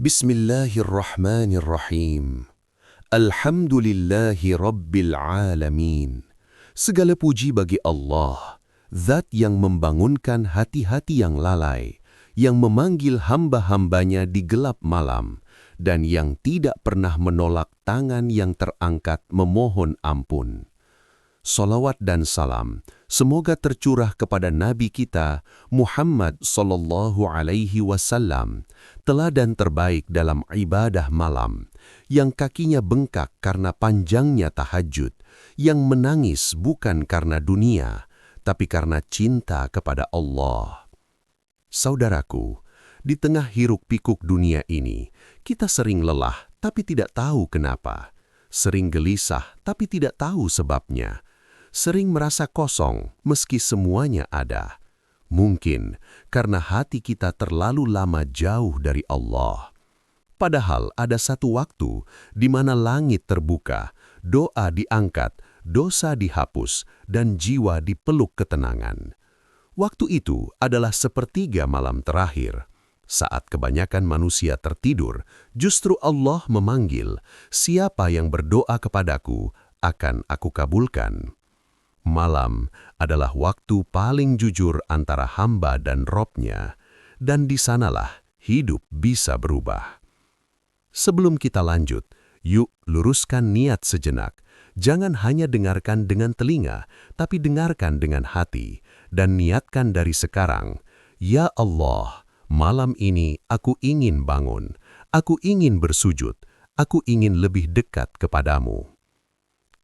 Bismillahirrahmanirrahim. Alhamdulillahi Rabbil Alamin. Segala puji bagi Allah, Zat yang membangunkan hati-hati yang lalai, yang memanggil hamba-hambanya di gelap malam, dan yang tidak pernah menolak tangan yang terangkat memohon ampun. Salawat dan salam semoga tercurah kepada Nabi kita Muhammad sallallahu alaihi wasallam, teladan terbaik dalam ibadah malam, yang kakinya bengkak karena panjangnya tahajud, yang menangis bukan karena dunia, tapi karena cinta kepada Allah. Saudaraku, di tengah hiruk-pikuk dunia ini, kita sering lelah tapi tidak tahu kenapa, sering gelisah tapi tidak tahu sebabnya, sering merasa kosong meski semuanya ada. Mungkin karena hati kita terlalu lama jauh dari Allah. Padahal ada satu waktu di mana langit terbuka, doa diangkat, dosa dihapus, dan jiwa dipeluk ketenangan. Waktu itu adalah sepertiga malam terakhir. Saat kebanyakan manusia tertidur, justru Allah memanggil, "Siapa yang berdoa kepadaku, akan aku kabulkan." Malam adalah waktu paling jujur antara hamba dan Robnya, dan di sanalah hidup bisa berubah. Sebelum kita lanjut, yuk luruskan niat sejenak. Jangan hanya dengarkan dengan telinga, tapi dengarkan dengan hati, dan niatkan dari sekarang, "Ya Allah, malam ini aku ingin bangun, aku ingin bersujud, aku ingin lebih dekat kepadamu."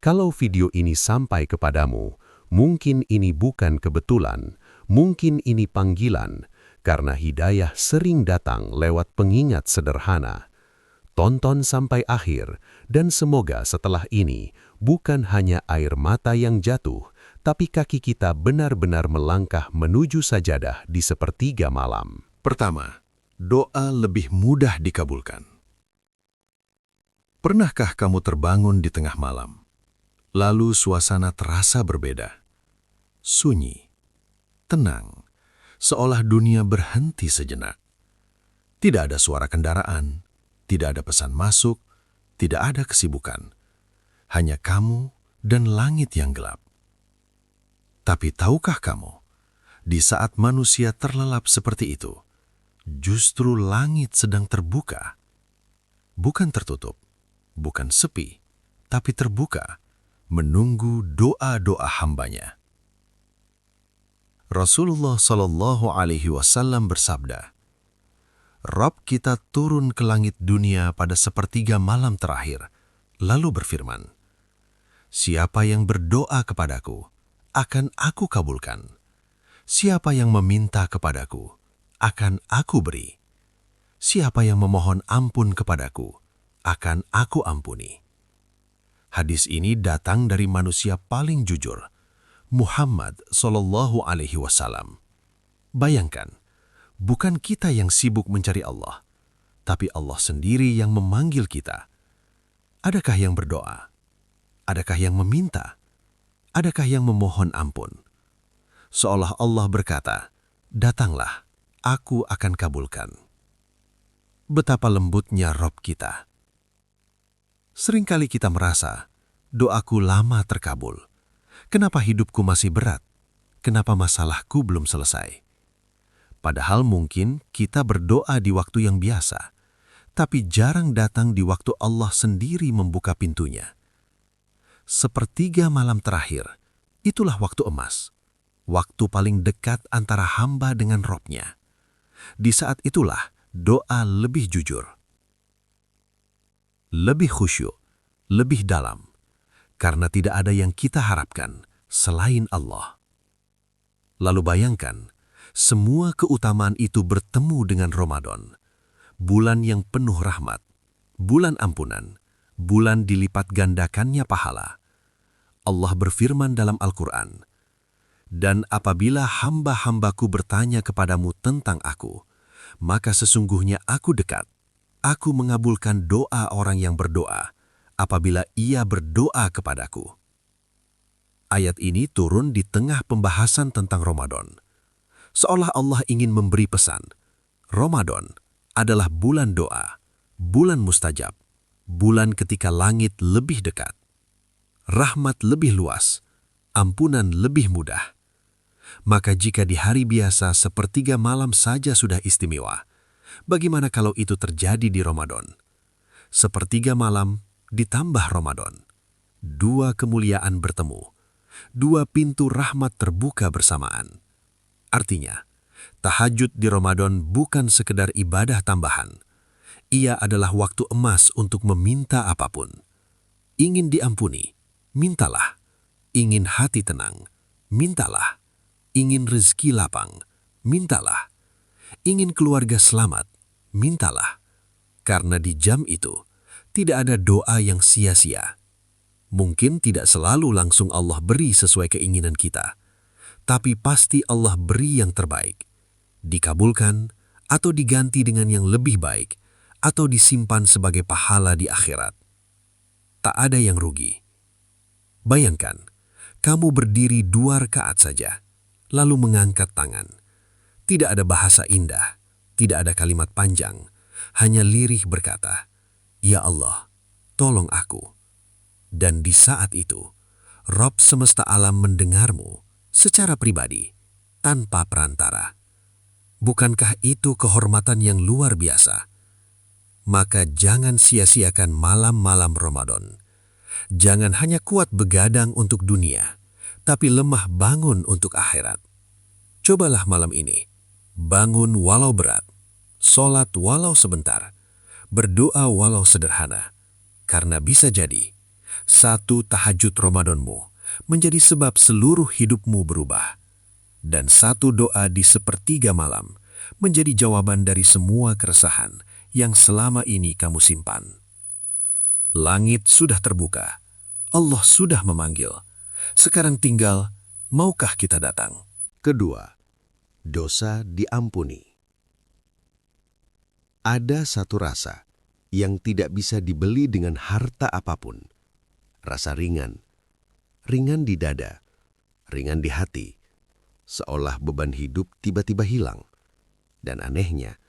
Kalau video ini sampai kepadamu, mungkin ini bukan kebetulan, mungkin ini panggilan, karena hidayah sering datang lewat pengingat sederhana. Tonton sampai akhir, dan semoga setelah ini bukan hanya air mata yang jatuh, tapi kaki kita benar-benar melangkah menuju sajadah di sepertiga malam. Pertama, doa lebih mudah dikabulkan. Pernahkah kamu terbangun di tengah malam? Lalu suasana terasa berbeda. Sunyi, tenang, seolah dunia berhenti sejenak. Tidak ada suara kendaraan, tidak ada pesan masuk, tidak ada kesibukan. Hanya kamu dan langit yang gelap. Tapi tahukah kamu, di saat manusia terlelap seperti itu, justru langit sedang terbuka. Bukan tertutup, bukan sepi, tapi terbuka, menunggu doa-doa hambanya. Rasulullah Shallallahu Alaihi Wasallam bersabda, "Rabb kita turun ke langit dunia pada sepertiga malam terakhir, lalu berfirman, 'Siapa yang berdoa kepadaku, akan aku kabulkan. Siapa yang meminta kepadaku, akan aku beri. Siapa yang memohon ampun kepadaku, akan aku ampuni.'" Hadis ini datang dari manusia paling jujur, Muhammad Sallallahu Alaihi Wasallam. Bayangkan, bukan kita yang sibuk mencari Allah, tapi Allah sendiri yang memanggil kita. Adakah yang berdoa? Adakah yang meminta? Adakah yang memohon ampun? Seolah Allah berkata, "Datanglah, aku akan kabulkan." Betapa lembutnya Rabb kita. Seringkali kita merasa, doaku lama terkabul. Kenapa hidupku masih berat? Kenapa masalahku belum selesai? Padahal mungkin kita berdoa di waktu yang biasa, tapi jarang datang di waktu Allah sendiri membuka pintunya. Sepertiga malam terakhir, itulah waktu emas, waktu paling dekat antara hamba dengan Robnya. Di saat itulah doa lebih jujur, lebih khusyuk, lebih dalam, karena tidak ada yang kita harapkan selain Allah. Lalu bayangkan, semua keutamaan itu bertemu dengan Ramadan, bulan yang penuh rahmat, bulan ampunan, bulan dilipat gandakannya pahala. Allah berfirman dalam Al-Quran, "Dan apabila hamba-hambaku bertanya kepadamu tentang aku, maka sesungguhnya aku dekat. Aku mengabulkan doa orang yang berdoa apabila ia berdoa kepadaku." Ayat ini turun di tengah pembahasan tentang Ramadan. Seolah Allah ingin memberi pesan, Ramadan adalah bulan doa, bulan mustajab, bulan ketika langit lebih dekat, rahmat lebih luas, ampunan lebih mudah. Maka jika di hari biasa sepertiga malam saja sudah istimewa, bagaimana kalau itu terjadi di Ramadan? Sepertiga malam ditambah Ramadan. Dua kemuliaan bertemu. Dua pintu rahmat terbuka bersamaan. Artinya, tahajud di Ramadan bukan sekedar ibadah tambahan. Ia adalah waktu emas untuk meminta apapun. Ingin diampuni, mintalah. Ingin hati tenang, mintalah. Ingin rezeki lapang, mintalah. Ingin keluarga selamat, mintalah. Karena di jam itu, tidak ada doa yang sia-sia. Mungkin tidak selalu langsung Allah beri sesuai keinginan kita, tapi pasti Allah beri yang terbaik. Dikabulkan, atau diganti dengan yang lebih baik, atau disimpan sebagai pahala di akhirat. Tak ada yang rugi. Bayangkan, kamu berdiri 2 rakaat saja, lalu mengangkat tangan. Tidak ada bahasa indah, tidak ada kalimat panjang, hanya lirih berkata, "Ya Allah, tolong aku." Dan di saat itu, Rabb semesta alam mendengarmu secara pribadi, tanpa perantara. Bukankah itu kehormatan yang luar biasa? Maka jangan sia-siakan malam-malam Ramadan. Jangan hanya kuat begadang untuk dunia, tapi lemah bangun untuk akhirat. Cobalah malam ini, bangun walau berat, sholat walau sebentar, berdoa walau sederhana, karena bisa jadi satu tahajud Ramadanmu menjadi sebab seluruh hidupmu berubah, dan satu doa di sepertiga malam menjadi jawaban dari semua keresahan yang selama ini kamu simpan. Langit sudah terbuka, Allah sudah memanggil. Sekarang tinggal, maukah kita datang? Kedua, dosa diampuni. Ada satu rasa yang tidak bisa dibeli dengan harta apapun. Rasa ringan. Ringan di dada, ringan di hati. Seolah beban hidup tiba-tiba hilang. Dan anehnya,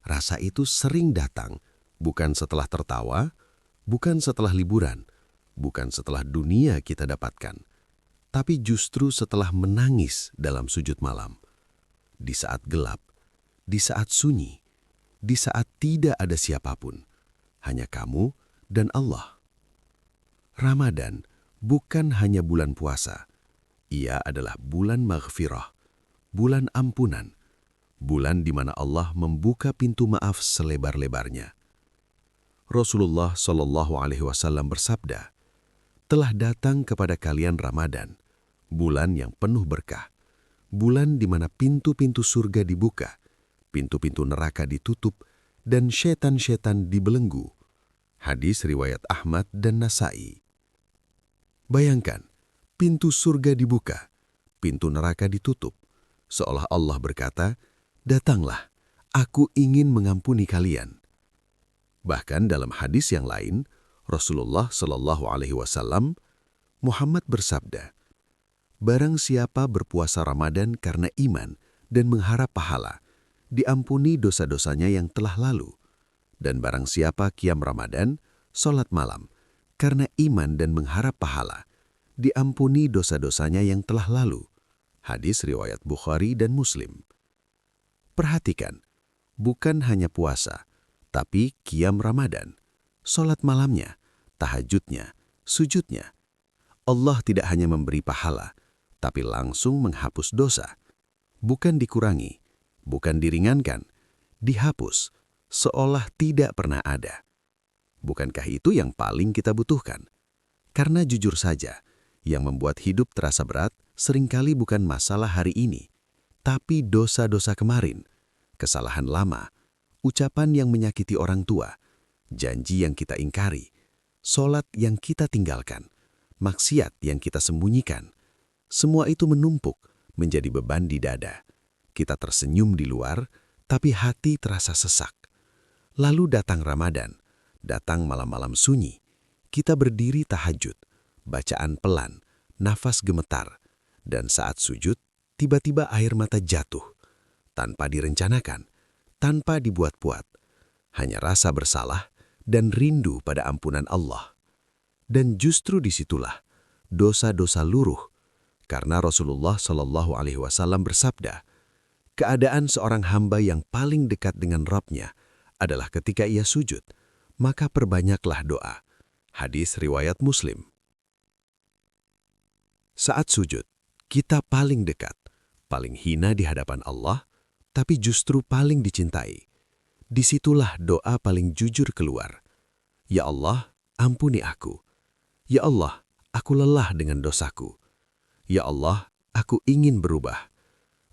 rasa itu sering datang, bukan setelah tertawa, bukan setelah liburan, bukan setelah dunia kita dapatkan, tapi justru setelah menangis dalam sujud malam. Di saat gelap, di saat sunyi, di saat tidak ada siapapun, hanya kamu dan Allah. Ramadan bukan hanya bulan puasa, ia adalah bulan maghfirah, bulan ampunan, bulan di mana Allah membuka pintu maaf selebar-lebarnya. Rasulullah SAW bersabda, "Telah datang kepada kalian Ramadan, bulan yang penuh berkah, bulan di mana pintu-pintu surga dibuka, pintu-pintu neraka ditutup, dan setan-setan dibelenggu." Hadis riwayat Ahmad dan Nasai. Bayangkan, pintu surga dibuka, pintu neraka ditutup, seolah Allah berkata, "Datanglah, aku ingin mengampuni kalian." Bahkan dalam hadis yang lain, Rasulullah SAW, Muhammad bersabda, "Barang siapa berpuasa Ramadan karena iman dan mengharap pahala, diampuni dosa-dosanya yang telah lalu. Dan barang siapa qiyam Ramadan, sholat malam, karena iman dan mengharap pahala, diampuni dosa-dosanya yang telah lalu." Hadis riwayat Bukhari dan Muslim. Perhatikan, bukan hanya puasa, tapi qiyam Ramadan, sholat malamnya, tahajudnya, sujudnya. Allah tidak hanya memberi pahala, tapi langsung menghapus dosa. Bukan dikurangi, bukan diringankan, dihapus, seolah tidak pernah ada. Bukankah itu yang paling kita butuhkan? Karena jujur saja, yang membuat hidup terasa berat seringkali bukan masalah hari ini, tapi dosa-dosa kemarin, kesalahan lama, ucapan yang menyakiti orang tua, janji yang kita ingkari, sholat yang kita tinggalkan, maksiat yang kita sembunyikan. Semua itu menumpuk menjadi beban di dada. Kita tersenyum di luar, tapi hati terasa sesak. Lalu datang Ramadan, datang malam-malam sunyi. Kita berdiri tahajud, bacaan pelan, nafas gemetar, dan saat sujud, tiba-tiba air mata jatuh. Tanpa direncanakan, tanpa dibuat-buat. Hanya rasa bersalah dan rindu pada ampunan Allah. Dan justru disitulah dosa-dosa luruh, karena Rasulullah Shallallahu Alaihi Wasallam bersabda, keadaan seorang hamba yang paling dekat dengan Rabb-nya adalah ketika ia sujud, maka perbanyaklah doa. Hadis riwayat Muslim. Saat sujud, kita paling dekat, paling hina di hadapan Allah, tapi justru paling dicintai. Disitulah doa paling jujur keluar. Ya Allah, ampuni aku. Ya Allah, aku lelah dengan dosaku. Ya Allah, aku ingin berubah.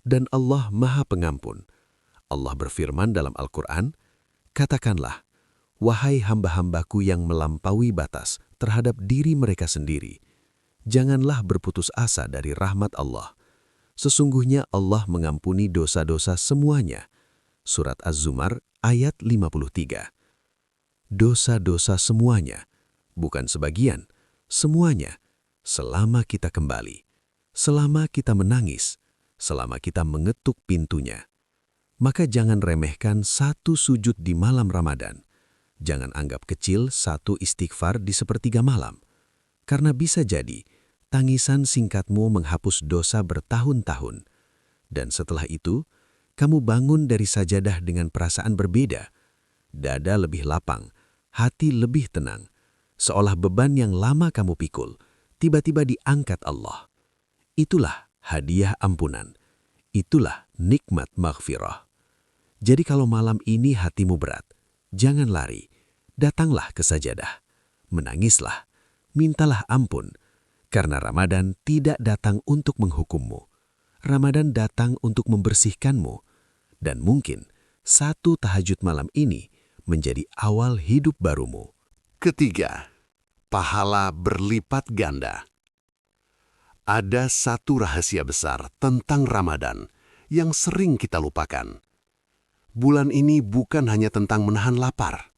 Dan Allah Maha Pengampun. Allah berfirman dalam Al-Quran, katakanlah, wahai hamba-hambaku yang melampaui batas terhadap diri mereka sendiri, janganlah berputus asa dari rahmat Allah. Sesungguhnya Allah mengampuni dosa-dosa semuanya. Surat Az-Zumar ayat 53. Dosa-dosa semuanya, bukan sebagian, semuanya, selama kita kembali, selama kita menangis, selama kita mengetuk pintunya. Maka jangan remehkan satu sujud di malam Ramadan. Jangan anggap kecil satu istighfar di sepertiga malam. Karena bisa jadi, tangisan singkatmu menghapus dosa bertahun-tahun. Dan setelah itu, kamu bangun dari sajadah dengan perasaan berbeda. Dada lebih lapang, hati lebih tenang. Seolah beban yang lama kamu pikul, tiba-tiba diangkat Allah. Itulah hadiah ampunan. Itulah nikmat maghfirah. Jadi kalau malam ini hatimu berat, jangan lari. Datanglah ke sajadah. Menangislah. Mintalah ampun. Karena Ramadan tidak datang untuk menghukummu. Ramadan datang untuk membersihkanmu. Dan mungkin satu tahajud malam ini menjadi awal hidup barumu. Ketiga, pahala berlipat ganda. Ada satu rahasia besar tentang Ramadan yang sering kita lupakan. Bulan ini bukan hanya tentang menahan lapar,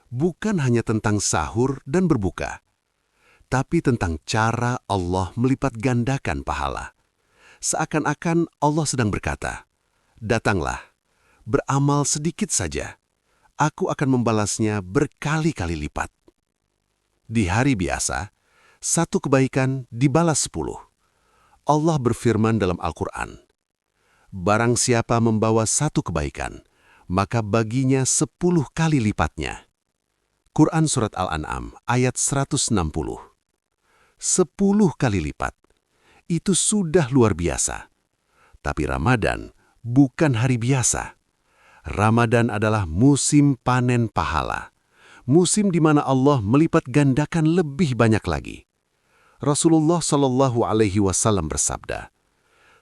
bukan hanya tentang sahur dan berbuka, tapi tentang cara Allah melipat gandakan pahala. Seakan-akan Allah sedang berkata, datanglah, beramal sedikit saja, aku akan membalasnya berkali-kali lipat. Di hari biasa, satu kebaikan dibalas 10. Allah berfirman dalam Al-Quran, barang siapa membawa satu kebaikan, maka baginya 10 kali lipatnya. Quran Surat Al-An'am ayat 160. 10 kali lipat. Itu sudah luar biasa. Tapi Ramadan bukan hari biasa. Ramadan adalah musim panen pahala. Musim di mana Allah melipat gandakan lebih banyak lagi. Rasulullah Shallallahu Alaihi Wasallam bersabda,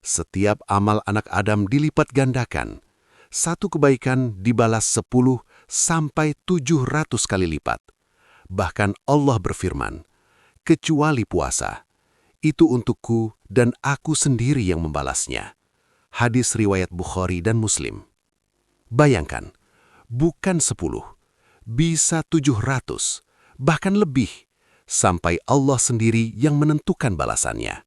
setiap amal anak Adam dilipat gandakan. Satu kebaikan dibalas 10 sampai 700 kali lipat. Bahkan Allah berfirman, kecuali puasa, itu untukku dan aku sendiri yang membalasnya. Hadis riwayat Bukhari dan Muslim. Bayangkan, bukan 10, bisa 700, bahkan lebih, sampai Allah sendiri yang menentukan balasannya.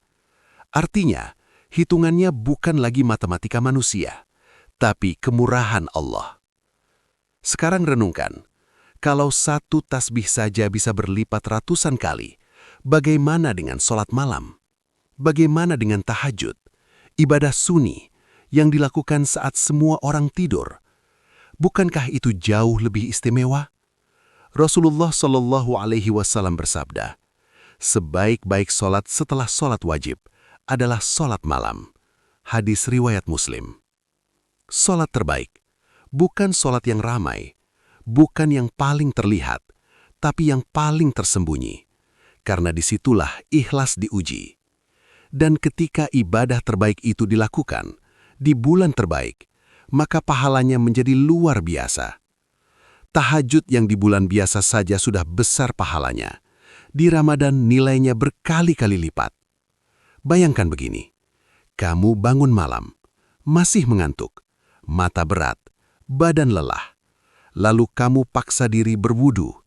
Artinya, hitungannya bukan lagi matematika manusia, tapi kemurahan Allah. Sekarang renungkan, kalau satu tasbih saja bisa berlipat ratusan kali, bagaimana dengan sholat malam? Bagaimana dengan tahajud? Ibadah sunni yang dilakukan saat semua orang tidur. Bukankah itu jauh lebih istimewa? Rasulullah Shallallahu Alaihi Wasallam bersabda, sebaik-baik sholat setelah sholat wajib adalah sholat malam. Hadis riwayat Muslim. Sholat terbaik, bukan sholat yang ramai, bukan yang paling terlihat, tapi yang paling tersembunyi. Karena disitulah ikhlas diuji. Dan ketika ibadah terbaik itu dilakukan, di bulan terbaik, maka pahalanya menjadi luar biasa. Tahajud yang di bulan biasa saja sudah besar pahalanya. Di Ramadan nilainya berkali-kali lipat. Bayangkan begini, kamu bangun malam, masih mengantuk, mata berat, badan lelah. Lalu kamu paksa diri berwudu,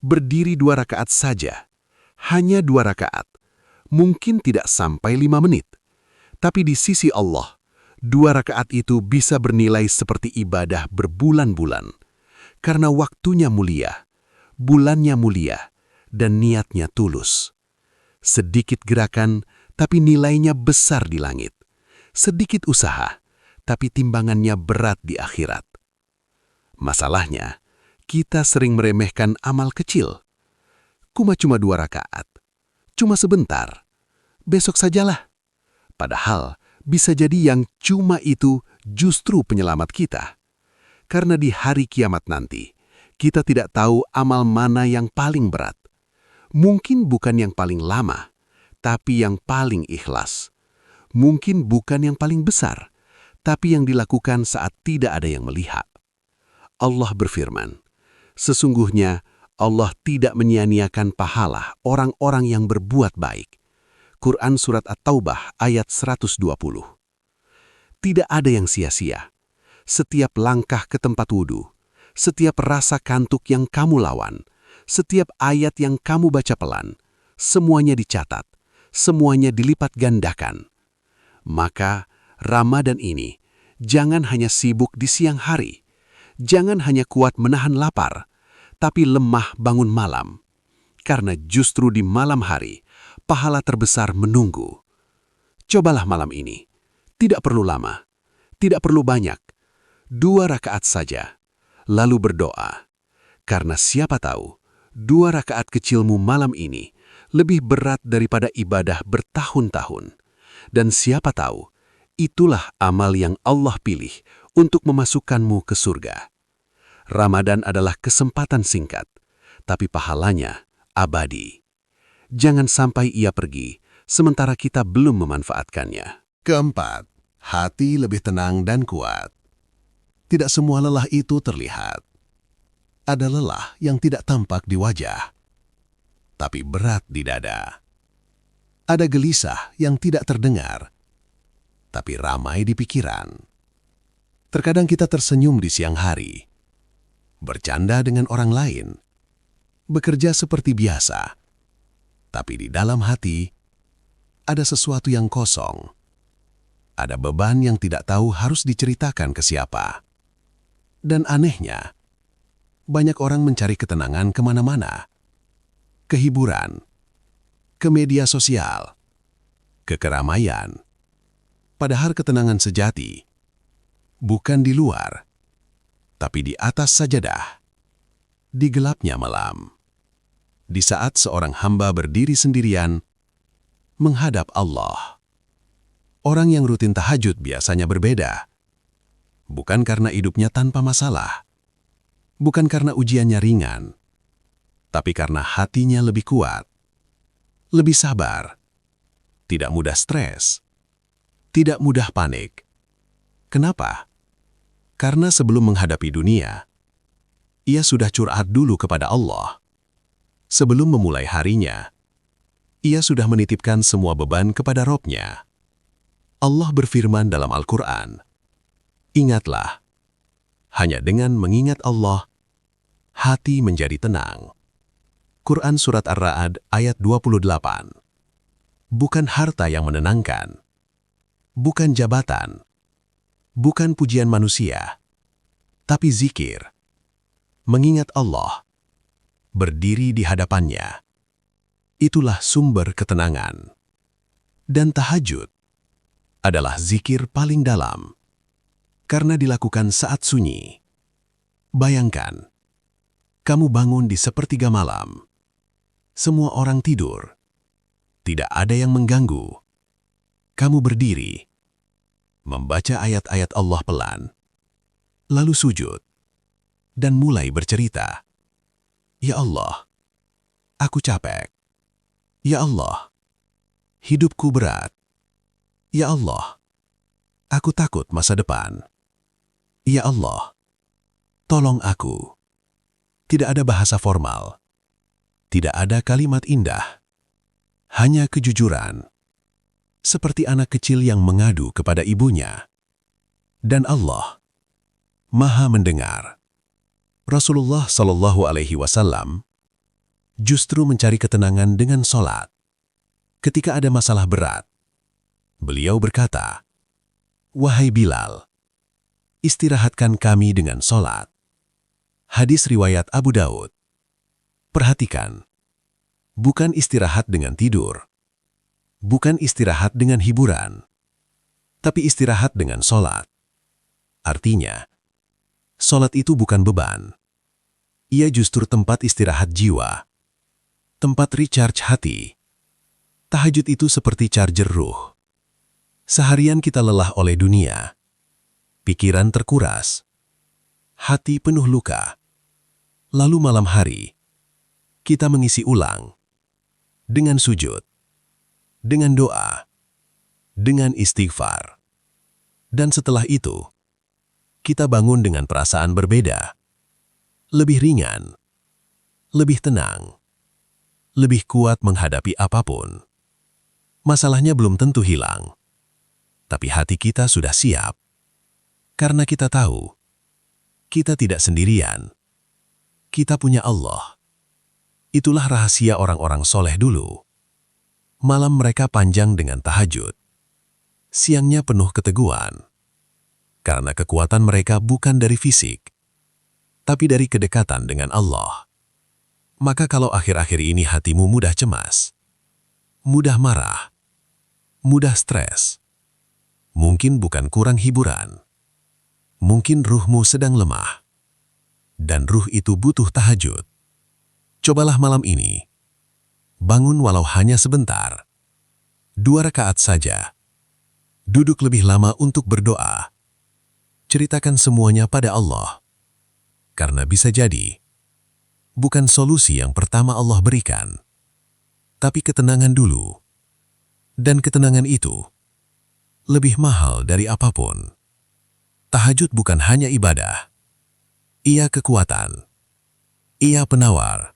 berdiri 2 rakaat saja, hanya 2 rakaat, mungkin tidak sampai 5 menit. Tapi di sisi Allah, 2 rakaat itu bisa bernilai seperti ibadah berbulan-bulan. Karena waktunya mulia, bulannya mulia, dan niatnya tulus. Sedikit gerakan, tapi nilainya besar di langit. Sedikit usaha, tapi timbangannya berat di akhirat. Masalahnya, kita sering meremehkan amal kecil. Cuma 2 rakaat. Cuma sebentar. Besok sajalah. Padahal, bisa jadi yang cuma itu justru penyelamat kita. Karena di hari kiamat nanti, kita tidak tahu amal mana yang paling berat. Mungkin bukan yang paling lama, tapi yang paling ikhlas. Mungkin bukan yang paling besar, tapi yang dilakukan saat tidak ada yang melihat. Allah berfirman, sesungguhnya Allah tidak menyia-nyiakan pahala orang-orang yang berbuat baik. Quran Surat At-Taubah ayat 120. Tidak ada yang sia-sia. Setiap langkah ke tempat wudhu, setiap rasa kantuk yang kamu lawan, setiap ayat yang kamu baca pelan, semuanya dicatat, semuanya dilipat gandakan. Maka, Ramadan ini, jangan hanya sibuk di siang hari, jangan hanya kuat menahan lapar, tapi lemah bangun malam. Karena justru di malam hari, pahala terbesar menunggu. Cobalah malam ini. Tidak perlu lama, tidak perlu banyak. 2 rakaat saja, lalu berdoa. Karena siapa tahu, 2 rakaat kecilmu malam ini lebih berat daripada ibadah bertahun-tahun. Dan siapa tahu, itulah amal yang Allah pilih untuk memasukkanmu ke surga. Ramadan adalah kesempatan singkat, tapi pahalanya abadi. Jangan sampai ia pergi, sementara kita belum memanfaatkannya. Keempat, hati lebih tenang dan kuat. Tidak semua lelah itu terlihat. Ada lelah yang tidak tampak di wajah, tapi berat di dada. Ada gelisah yang tidak terdengar, tapi ramai di pikiran. Terkadang kita tersenyum di siang hari, bercanda dengan orang lain, bekerja seperti biasa, tapi di dalam hati ada sesuatu yang kosong. Ada beban yang tidak tahu harus diceritakan ke siapa. Dan anehnya, banyak orang mencari ketenangan kemana-mana. Ke hiburan, ke media sosial, ke keramaian. Padahal ketenangan sejati bukan di luar, tapi di atas sajadah, di gelapnya malam. Di saat seorang hamba berdiri sendirian, menghadap Allah. Orang yang rutin tahajud biasanya berbeda. Bukan karena hidupnya tanpa masalah, bukan karena ujiannya ringan, tapi karena hatinya lebih kuat, lebih sabar, tidak mudah stres, tidak mudah panik. Kenapa? Karena sebelum menghadapi dunia, ia sudah curhat dulu kepada Allah. Sebelum memulai harinya, ia sudah menitipkan semua beban kepada Robnya. Allah berfirman dalam Al-Quran, ingatlah, hanya dengan mengingat Allah, hati menjadi tenang. Quran Surat Ar-Ra'd ayat 28. Bukan harta yang menenangkan, bukan jabatan, bukan pujian manusia, tapi zikir. Mengingat Allah, berdiri di hadapannya. Itulah sumber ketenangan. Dan tahajud adalah zikir paling dalam, karena dilakukan saat sunyi. Bayangkan, kamu bangun di sepertiga malam. Semua orang tidur. Tidak ada yang mengganggu. Kamu berdiri, membaca ayat-ayat Allah pelan, lalu sujud, dan mulai bercerita. Ya Allah, aku capek. Ya Allah, hidupku berat. Ya Allah, aku takut masa depan. Ya Allah, tolong aku. Tidak ada bahasa formal. Tidak ada kalimat indah. Hanya kejujuran. Seperti anak kecil yang mengadu kepada ibunya. Dan Allah Maha mendengar. Rasulullah SAW justru mencari ketenangan dengan sholat. Ketika ada masalah berat, beliau berkata, "Wahai Bilal, istirahatkan kami dengan sholat." Hadis riwayat Abu Daud. Perhatikan, bukan istirahat dengan tidur, bukan istirahat dengan hiburan, tapi istirahat dengan sholat. Artinya, sholat itu bukan beban. Ia justru tempat istirahat jiwa, tempat recharge hati. Tahajud itu seperti charger ruh. Seharian kita lelah oleh dunia, pikiran terkuras, hati penuh luka. Lalu malam hari, kita mengisi ulang dengan sujud, dengan doa, dengan istighfar. Dan setelah itu, kita bangun dengan perasaan berbeda, lebih ringan, lebih tenang, lebih kuat menghadapi apapun. Masalahnya belum tentu hilang, tapi hati kita sudah siap. Karena kita tahu, kita tidak sendirian. Kita punya Allah. Itulah rahasia orang-orang soleh dulu. Malam mereka panjang dengan tahajud. Siangnya penuh keteguhan. Karena kekuatan mereka bukan dari fisik, tapi dari kedekatan dengan Allah. Maka kalau akhir-akhir ini hatimu mudah cemas, mudah marah, mudah stres, mungkin bukan kurang hiburan. Mungkin ruhmu sedang lemah, dan ruh itu butuh tahajud. Cobalah malam ini, bangun walau hanya sebentar. 2 rakaat saja. Duduk lebih lama untuk berdoa. Ceritakan semuanya pada Allah. Karena bisa jadi, bukan solusi yang pertama Allah berikan, tapi ketenangan dulu. Dan ketenangan itu lebih mahal dari apapun. Tahajud bukan hanya ibadah. Ia kekuatan. Ia penawar.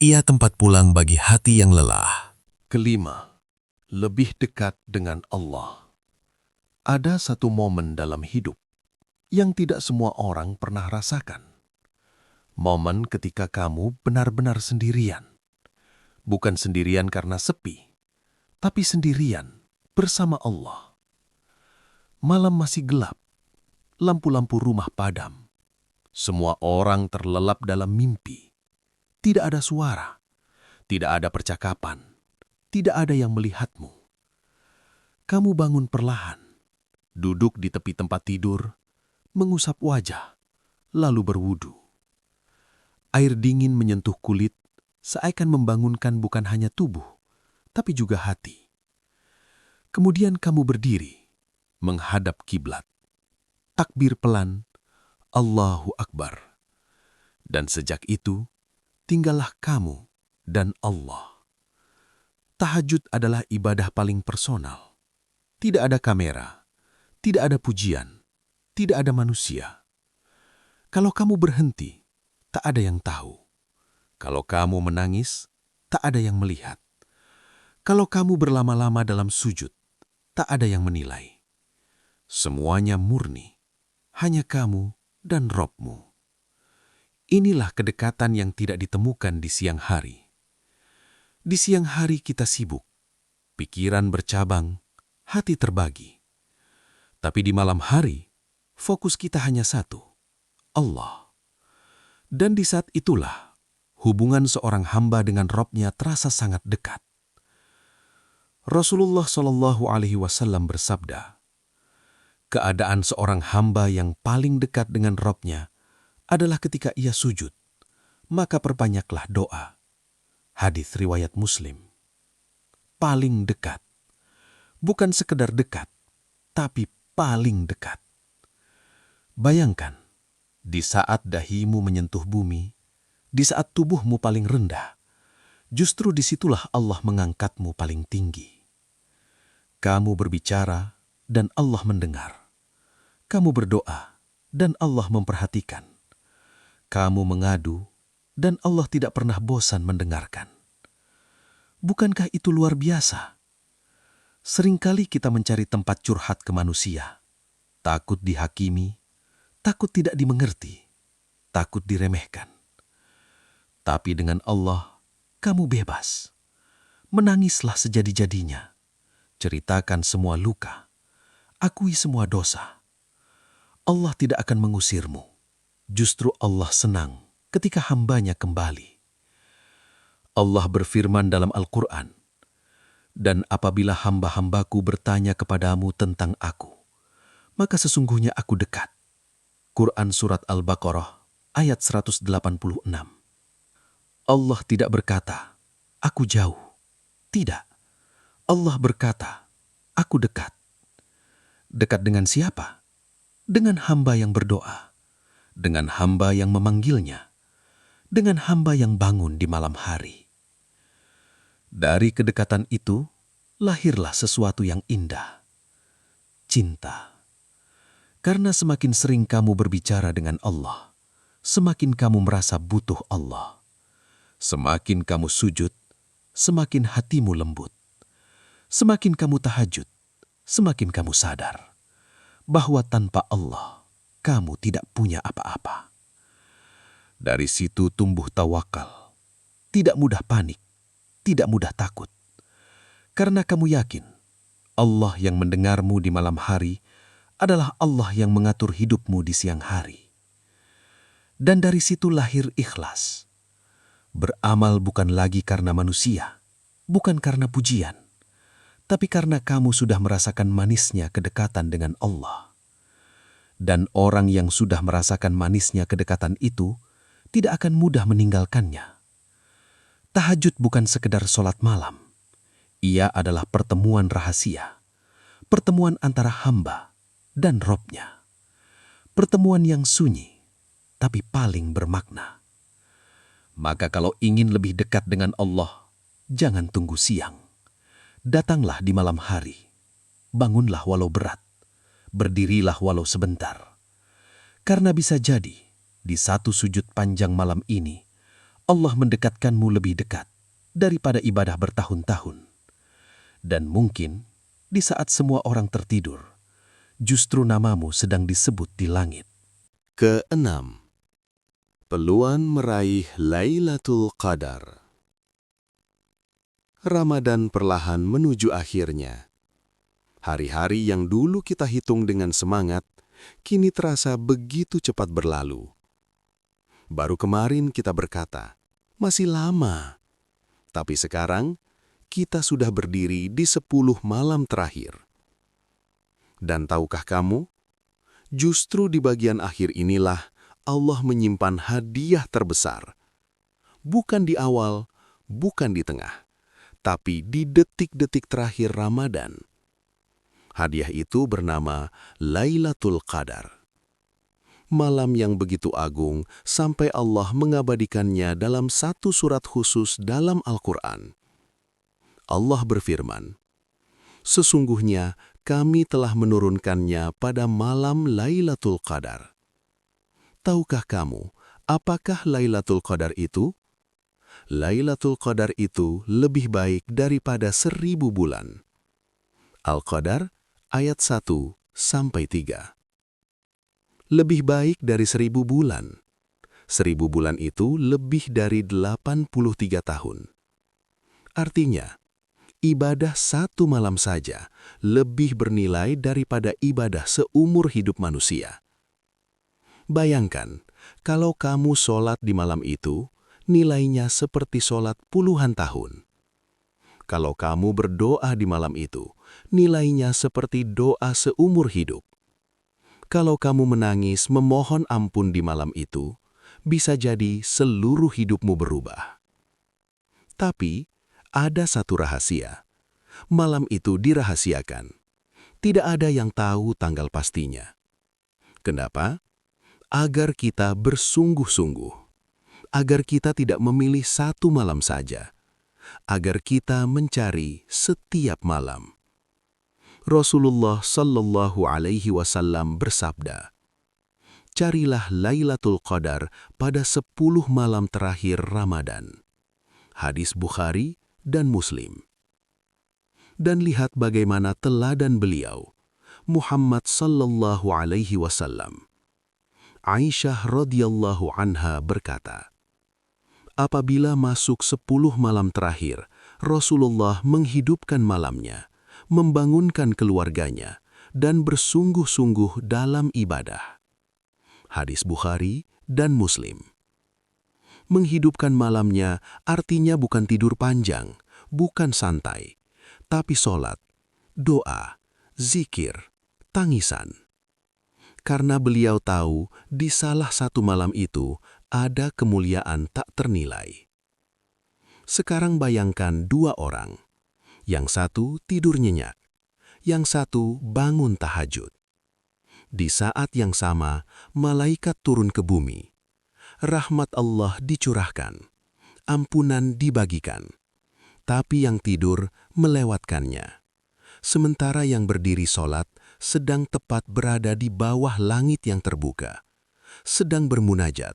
Ia tempat pulang bagi hati yang lelah. Kelima, lebih dekat dengan Allah. Ada satu momen dalam hidup yang tidak semua orang pernah rasakan. Momen ketika kamu benar-benar sendirian. Bukan sendirian karena sepi, tapi sendirian bersama Allah. Malam masih gelap, lampu-lampu rumah padam. Semua orang terlelap dalam mimpi. Tidak ada suara, tidak ada percakapan, tidak ada yang melihatmu. Kamu bangun perlahan, duduk di tepi tempat tidur, mengusap wajah, lalu berwudu. Air dingin menyentuh kulit, seakan membangunkan bukan hanya tubuh, tapi juga hati. Kemudian kamu berdiri, menghadap kiblat. Takbir pelan, Allahu Akbar. Dan sejak itu, tinggallah kamu dan Allah. Tahajud adalah ibadah paling personal. Tidak ada kamera, tidak ada pujian, tidak ada manusia. Kalau kamu berhenti, tak ada yang tahu. Kalau kamu menangis, tak ada yang melihat. Kalau kamu berlama-lama dalam sujud, tak ada yang menilai. Semuanya murni, hanya kamu dan Robmu. Inilah kedekatan yang tidak ditemukan di siang hari. Di siang hari kita sibuk, pikiran bercabang, hati terbagi. Tapi di malam hari, fokus kita hanya satu, Allah. Dan di saat itulah, hubungan seorang hamba dengan Robnya terasa sangat dekat. Rasulullah SAW bersabda, keadaan seorang hamba yang paling dekat dengan Robnya adalah ketika ia sujud, maka perbanyaklah doa. Hadis riwayat Muslim. Paling dekat. Bukan sekedar dekat, tapi paling dekat. Bayangkan, di saat dahimu menyentuh bumi, di saat tubuhmu paling rendah, justru disitulah Allah mengangkatmu paling tinggi. Kamu berbicara dan Allah mendengar. Kamu berdoa dan Allah memperhatikan. Kamu mengadu dan Allah tidak pernah bosan mendengarkan. Bukankah itu luar biasa? Seringkali kita mencari tempat curhat ke manusia. Takut dihakimi, takut tidak dimengerti, takut diremehkan. Tapi dengan Allah, kamu bebas. Menangislah sejadi-jadinya. Ceritakan semua luka. Akui semua dosa. Allah tidak akan mengusirmu. Justru Allah senang ketika hambanya kembali. Allah berfirman dalam Al-Quran, "Dan apabila hamba-hambaku bertanya kepadamu tentang aku, maka sesungguhnya aku dekat." Quran Surat Al-Baqarah ayat 186. Allah tidak berkata, "Aku jauh." Tidak. Allah berkata, "Aku dekat." Dekat dengan siapa? Dengan hamba yang berdoa, dengan hamba yang memanggilnya, dengan hamba yang bangun di malam hari. Dari kedekatan itu, lahirlah sesuatu yang indah, cinta. Karena semakin sering kamu berbicara dengan Allah, semakin kamu merasa butuh Allah. Semakin kamu sujud, semakin hatimu lembut. Semakin kamu tahajud, semakin kamu sadar bahwa tanpa Allah, kamu tidak punya apa-apa. Dari situ tumbuh tawakal, tidak mudah panik, tidak mudah takut. Karena kamu yakin, Allah yang mendengarmu di malam hari adalah Allah yang mengatur hidupmu di siang hari. Dan dari situ lahir ikhlas. Beramal bukan lagi karena manusia, bukan karena pujian, tapi karena kamu sudah merasakan manisnya kedekatan dengan Allah. Dan orang yang sudah merasakan manisnya kedekatan itu tidak akan mudah meninggalkannya. Tahajud bukan sekedar sholat malam. Ia adalah pertemuan rahasia, pertemuan antara hamba dan Robnya. Pertemuan yang sunyi, tapi paling bermakna. Maka kalau ingin lebih dekat dengan Allah, jangan tunggu siang. Datanglah di malam hari. Bangunlah walau berat. Berdirilah walau sebentar. Karena bisa jadi, di satu sujud panjang malam ini, Allah mendekatkanmu lebih dekat daripada ibadah bertahun-tahun. Dan mungkin, di saat semua orang tertidur, justru namamu sedang disebut di langit. Keenam, peluang meraih Lailatul Qadar. Ramadan perlahan menuju akhirnya. Hari-hari yang dulu kita hitung dengan semangat, kini terasa begitu cepat berlalu. Baru kemarin kita berkata, masih lama. Tapi sekarang, kita sudah berdiri di 10 malam terakhir. Dan tahukah kamu, justru di bagian akhir inilah Allah menyimpan hadiah terbesar. Bukan di awal, bukan di tengah, tapi di detik-detik terakhir Ramadan. Hadiah itu bernama Lailatul Qadar. Malam yang begitu agung sampai Allah mengabadikannya dalam satu surat khusus dalam Al-Quran. Allah berfirman, "Sesungguhnya kami telah menurunkannya pada malam Lailatul Qadar." Tahukah kamu, apakah Lailatul Qadar itu? Lailatul Qadar itu lebih baik daripada 1000 bulan. Al-Qadar ayat 1-3. Lebih baik dari 1000 bulan. 1000 bulan itu lebih dari 83 tahun. Artinya, ibadah satu malam saja lebih bernilai daripada ibadah seumur hidup manusia. Bayangkan, kalau kamu sholat di malam itu, nilainya seperti sholat puluhan tahun. Kalau kamu berdoa di malam itu, nilainya seperti doa seumur hidup. Kalau kamu menangis memohon ampun di malam itu, bisa jadi seluruh hidupmu berubah. Tapi, ada satu rahasia. Malam itu dirahasiakan. Tidak ada yang tahu tanggal pastinya. Kenapa? Agar kita bersungguh-sungguh. Agar kita tidak memilih satu malam saja. Agar kita mencari setiap malam. Rasulullah Shallallahu Alaihi Wasallam bersabda, "Carilah Lailatul Qadar pada 10 malam terakhir Ramadan." Hadis Bukhari dan Muslim. Dan lihat bagaimana teladan beliau, Muhammad Shallallahu Alaihi Wasallam. Aisyah radhiyallahu anha berkata, apabila masuk 10 malam terakhir, Rasulullah menghidupkan malamnya, membangunkan keluarganya, dan bersungguh-sungguh dalam ibadah. Hadis Bukhari dan Muslim. Menghidupkan malamnya artinya bukan tidur panjang, bukan santai, tapi sholat, doa, zikir, tangisan. Karena beliau tahu di salah satu malam itu ada kemuliaan tak ternilai. Sekarang bayangkan dua orang. Yang satu tidur nyenyak, yang satu bangun tahajud. Di saat yang sama, malaikat turun ke bumi. Rahmat Allah dicurahkan, ampunan dibagikan. Tapi yang tidur melewatkannya. Sementara yang berdiri sholat sedang tepat berada di bawah langit yang terbuka. Sedang bermunajat,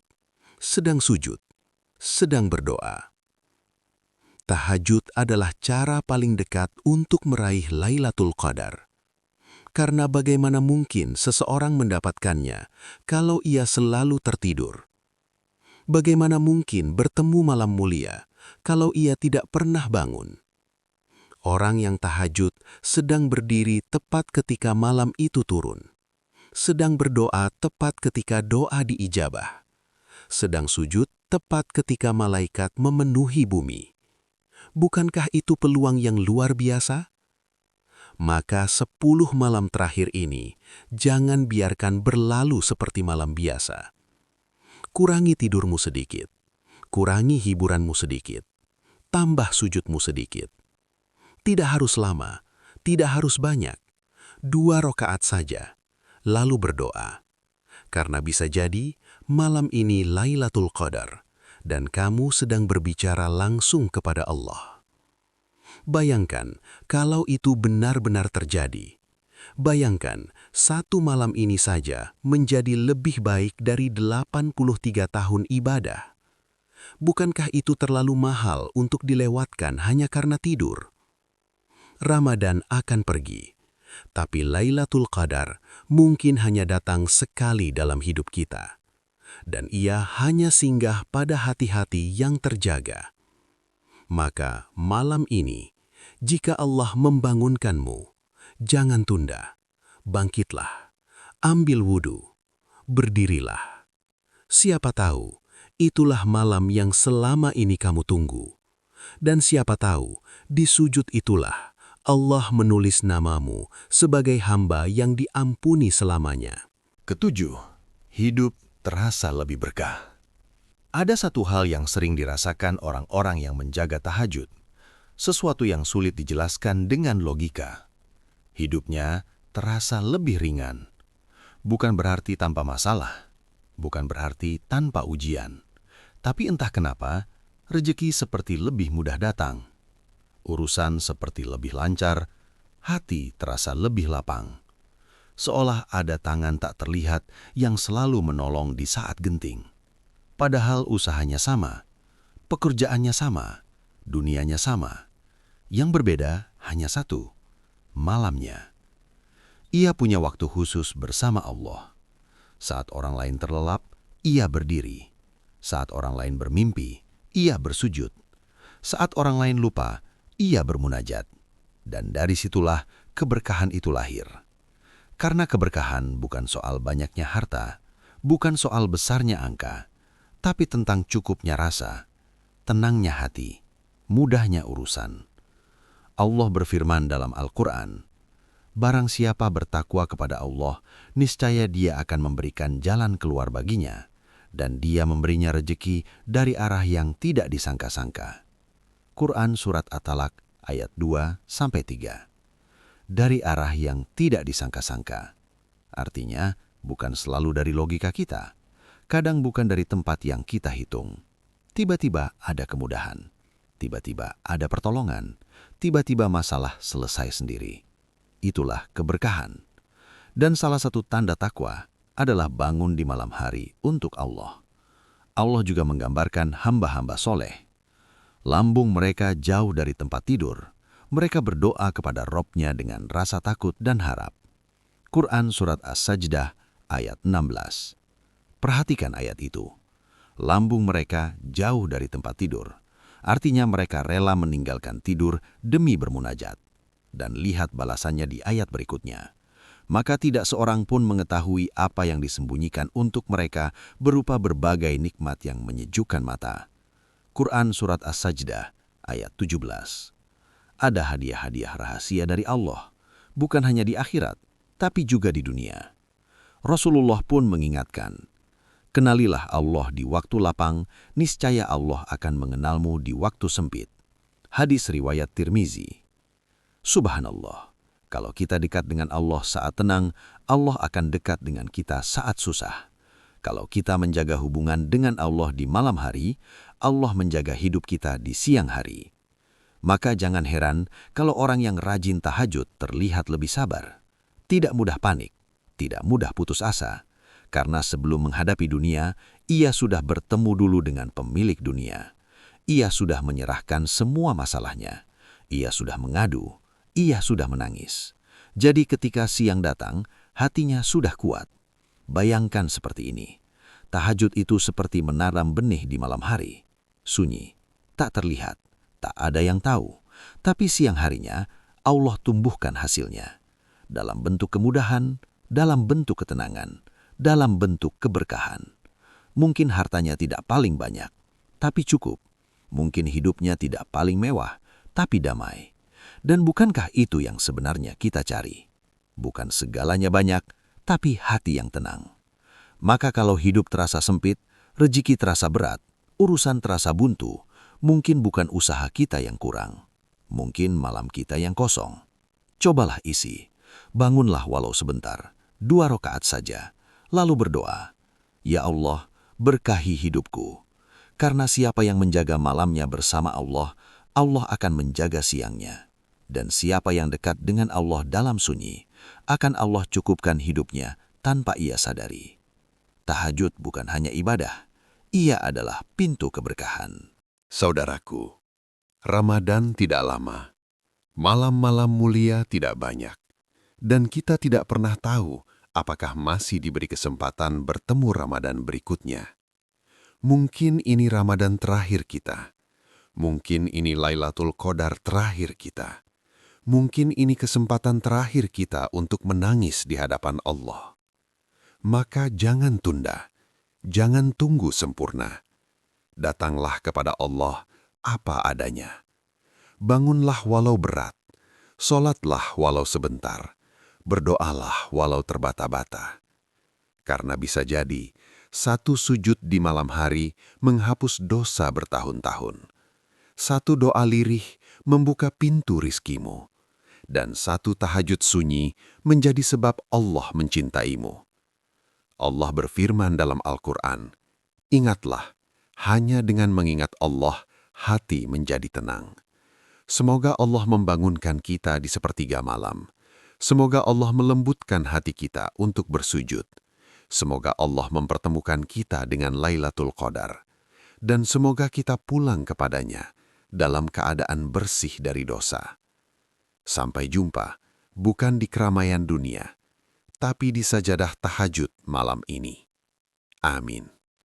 sedang sujud, sedang berdoa. Tahajud adalah cara paling dekat untuk meraih Lailatul Qadar. Karena bagaimana mungkin seseorang mendapatkannya kalau ia selalu tertidur? Bagaimana mungkin bertemu malam mulia kalau ia tidak pernah bangun? Orang yang tahajud sedang berdiri tepat ketika malam itu turun. Sedang berdoa tepat ketika doa diijabah. Sedang sujud tepat ketika malaikat memenuhi bumi. Bukankah itu peluang yang luar biasa? Maka 10 malam terakhir ini, jangan biarkan berlalu seperti malam biasa. Kurangi tidurmu sedikit, kurangi hiburanmu sedikit, tambah sujudmu sedikit. Tidak harus lama, tidak harus banyak, 2 rakaat saja, lalu berdoa. Karena bisa jadi malam ini Lailatul Qadar, dan kamu sedang berbicara langsung kepada Allah. Bayangkan kalau itu benar-benar terjadi. Bayangkan, 1 malam ini saja menjadi lebih baik dari 83 tahun ibadah. Bukankah itu terlalu mahal untuk dilewatkan hanya karena tidur? Ramadan akan pergi, tapi Lailatul Qadar mungkin hanya datang sekali dalam hidup kita. Dan ia hanya singgah pada hati-hati yang terjaga. Maka malam ini, jika Allah membangunkanmu, jangan tunda, bangkitlah, ambil wudhu, berdirilah. Siapa tahu, itulah malam yang selama ini kamu tunggu. Dan siapa tahu, di sujud itulah Allah menulis namamu sebagai hamba yang diampuni selamanya. Ketujuh, hidup terasa lebih berkah. Ada satu hal yang sering dirasakan orang-orang yang menjaga tahajud, sesuatu yang sulit dijelaskan dengan logika. Hidupnya terasa lebih ringan. Bukan berarti tanpa masalah, bukan berarti tanpa ujian. Tapi entah kenapa, rezeki seperti lebih mudah datang. Urusan seperti lebih lancar, hati terasa lebih lapang. Seolah ada tangan tak terlihat yang selalu menolong di saat genting. Padahal usahanya sama, pekerjaannya sama, dunianya sama. Yang berbeda hanya satu, malamnya. Ia punya waktu khusus bersama Allah. Saat orang lain terlelap, ia berdiri. Saat orang lain bermimpi, ia bersujud. Saat orang lain lupa, ia bermunajat. Dan dari situlah keberkahan itu lahir. Karena keberkahan bukan soal banyaknya harta, bukan soal besarnya angka, tapi tentang cukupnya rasa, tenangnya hati, mudahnya urusan. Allah berfirman dalam Al-Quran, "Barang siapa bertakwa kepada Allah, niscaya Dia akan memberikan jalan keluar baginya, dan Dia memberinya rejeki dari arah yang tidak disangka-sangka." Quran Surat At-Talaq ayat 2-3. Dari arah yang tidak disangka-sangka. Artinya, bukan selalu dari logika kita. Kadang bukan dari tempat yang kita hitung. Tiba-tiba ada kemudahan. Tiba-tiba ada pertolongan. Tiba-tiba masalah selesai sendiri. Itulah keberkahan. Dan salah satu tanda takwa adalah bangun di malam hari untuk Allah. Allah juga menggambarkan hamba-hamba soleh. Lambung mereka jauh dari tempat tidur. Mereka berdoa kepada Robnya dengan rasa takut dan harap. Quran Surat As-Sajdah ayat 16. Perhatikan ayat itu. Lambung mereka jauh dari tempat tidur. Artinya mereka rela meninggalkan tidur demi bermunajat. Dan lihat balasannya di ayat berikutnya. maka tidak seorang pun mengetahui apa yang disembunyikan untuk mereka berupa berbagai nikmat yang menyejukkan mata. Quran Surat As-Sajdah ayat 17. Ada hadiah-hadiah rahasia dari Allah, bukan hanya di akhirat, tapi juga di dunia. Rasulullah pun mengingatkan, "Kenalilah Allah di waktu lapang, niscaya Allah akan mengenalmu di waktu sempit." Hadis riwayat Tirmizi. Subhanallah, kalau kita dekat dengan Allah saat tenang, Allah akan dekat dengan kita saat susah. Kalau kita menjaga hubungan dengan Allah di malam hari, Allah menjaga hidup kita di siang hari. Maka jangan heran kalau orang yang rajin tahajud terlihat lebih sabar, tidak mudah panik, tidak mudah putus asa, karena sebelum menghadapi dunia, ia sudah bertemu dulu dengan pemilik dunia. Ia sudah menyerahkan semua masalahnya, ia sudah mengadu, ia sudah menangis. Jadi ketika siang datang, hatinya sudah kuat. Bayangkan seperti ini, tahajud itu seperti menanam benih di malam hari, sunyi, tak terlihat, tak ada yang tahu, tapi siang harinya Allah tumbuhkan hasilnya. Dalam bentuk kemudahan, dalam bentuk ketenangan, dalam bentuk keberkahan. Mungkin hartanya tidak paling banyak, tapi cukup. Mungkin hidupnya tidak paling mewah, tapi damai. Dan bukankah itu yang sebenarnya kita cari? Bukan segalanya banyak, tapi hati yang tenang. Maka kalau hidup terasa sempit, rezeki terasa berat, urusan terasa buntu, mungkin bukan usaha kita yang kurang. Mungkin malam kita yang kosong. Cobalah isi. Bangunlah walau sebentar, 2 rakaat saja. Lalu berdoa, "Ya Allah, berkahi hidupku." Karena siapa yang menjaga malamnya bersama Allah, Allah akan menjaga siangnya. Dan siapa yang dekat dengan Allah dalam sunyi, akan Allah cukupkan hidupnya tanpa ia sadari. Tahajud bukan hanya ibadah, ia adalah pintu keberkahan. Saudaraku, Ramadan tidak lama, malam-malam mulia tidak banyak, dan kita tidak pernah tahu apakah masih diberi kesempatan bertemu Ramadan berikutnya. Mungkin ini Ramadan terakhir kita. Mungkin ini Lailatul Qadar terakhir kita. Mungkin ini kesempatan terakhir kita untuk menangis di hadapan Allah. Maka jangan tunda, jangan tunggu sempurna. Datanglah kepada Allah apa adanya. Bangunlah walau berat, sholatlah walau sebentar, berdoalah walau terbata-bata. Karena bisa jadi, satu sujud di malam hari menghapus dosa bertahun-tahun. Satu doa lirih membuka pintu rizkimu. Dan satu tahajud sunyi menjadi sebab Allah mencintaimu. Allah berfirman dalam Al-Quran, "Ingatlah, hanya dengan mengingat Allah, hati menjadi tenang." Semoga Allah membangunkan kita di sepertiga malam. Semoga Allah melembutkan hati kita untuk bersujud. Semoga Allah mempertemukan kita dengan Lailatul Qadar. Dan semoga kita pulang kepadanya dalam keadaan bersih dari dosa. Sampai jumpa, bukan di keramaian dunia, tapi di sajadah tahajud malam ini. Amin.